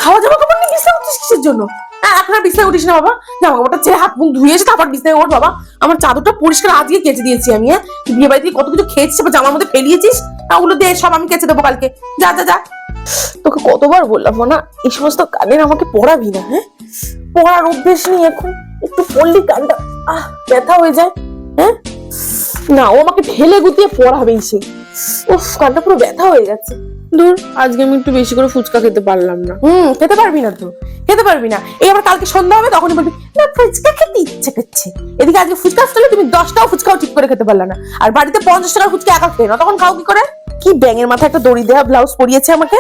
খাওয়া জামা কাপড় নিয়ে বিছানা উঠিস কিসের জন্য? এখন আর বিছানা উঠিস না বাবা, জামা কাপড়টা ছেড়ে হাত মুখ ধুয়ে এসে তারপর বিছানায় ওঠ বাবা। আমার চাদরটা পরিষ্কার আজকে কেচে দিয়েছি আমি। তুই বিয়ে বাড়ি থেকে কত কিছু খেয়েছিস বা জামার মধ্যে ফেলিয়েছিস, ওগুলো দে সব আমি কেচে দেবো কালকে। যা যা যা। তোকে কতবার বললাম না এই সমস্ত কানের আমাকে পড়াবি না। পড়ার অভ্যেস নেই এখন, একটু পড়লি কানটা ব্যথা হয়ে যায়। না, ও আমাকে ঢেলে গুতিয়ে পড়াবেই সে। উফ, কানটা পুরো ব্যথা হয়ে যাচ্ছে। দূর, আজকে আমি একটু বেশি করে ফুচকা খেতে পারলাম না। খেতে পারবি না তো, খেতে পারবি না। এই আবার কালকে সন্ধ্যা হবে তখনই বলবি না ফুচকা খেতে ইচ্ছে করছে। এদিকে আজকে ফুচকা আসলে তুমি 10টাও ফুচকাও ঠিক করে খেতে পারলা না, আর বাড়িতে 50 টাকার ফুচকা একা খেয়ে না, তখন খাও কি করে? কি ব্যাঙের মাথায় একটা দড়ি দেওয়া ব্লাউজ পরিয়েছে আমাকে,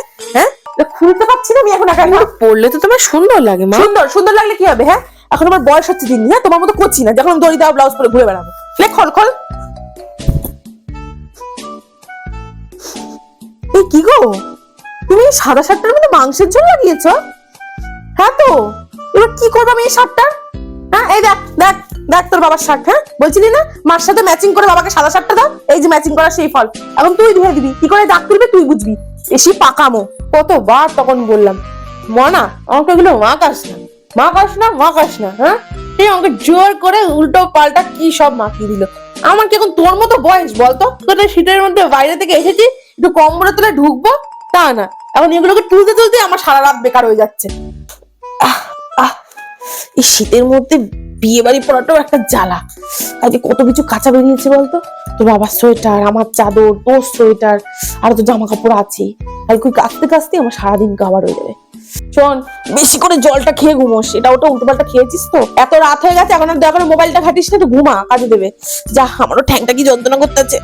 খুলতে পারছি না আমি এখন একা একা। পরলে তো তোমার সুন্দর লাগে মা। সুন্দর সুন্দর লাগলে কি হবে? এখন আমার বয়স হচ্ছে দিন, তোমার মতো করছি না যখন দড়ি দেওয়া ব্লাউজ পরে ঘুরে বেড়াবো। খোল খোল। এই কি গো, তুমি সাদা শার্টটার মধ্যে মাংসের ঝোল লাগিয়েছ? হ্যাঁ তো এবার কি করবো আমি এই শার্টটা? এই দেখ দেখ দেখ তোর বাবার শার্ট। বলছিলি না মার সাথে ম্যাচিং করে বাবাকে সাদা শার্টটা দাও, এই যে ম্যাচিং করা সেই ফল। এখন তুই ধুয়ে দিবি, কি করে দাগ তুলবে তুই বুঝবি। বেশি পাকামো। কতবার তখন বললাম মনা আমাকে এগুলো মাখাস না, মাখাস না, মাখাস না। এই আমাকে জোর করে উল্টো পাল্টা কি সব মাখিয়ে দিল। আমার কি এখন তোর মতো বয়স বলতো? তোর শীতের মধ্যে বাইরে থেকে এসেছি একটু কম্বলের তলায় ঢুকবো, তা না, এখন এগুলোকে তুলতে তুলতে আমার সারা রাত বেকার হয়ে যাচ্ছে। এই শীতের মধ্যে বিয়ে বাড়ি পড়াটাও একটা জ্বালা। আজকে কত কিছু কাঁচা বেরিয়েছে বলতো, তোর বাবার সোয়েটার, আমার চাদর, তোর সোয়েটার, আর তো জামা কাপড় আছে। কালকে কাচতে কাচতে আমার সারাদিন কাবার হয়ে যাবে। শোন, বেশি করে জলটা খেয়ে ঘুমোস, এটা ওটা উল্টো পাল্টা খেয়েছিস তো, এত রাত হয়ে গেছে এখন আর দয়া করে মোবাইলটা ঘাটিস না, তো ঘুমা, কাজে দেবে। যা, আমারও ঠ্যাংটা কি যন্ত্রণা করতেছে।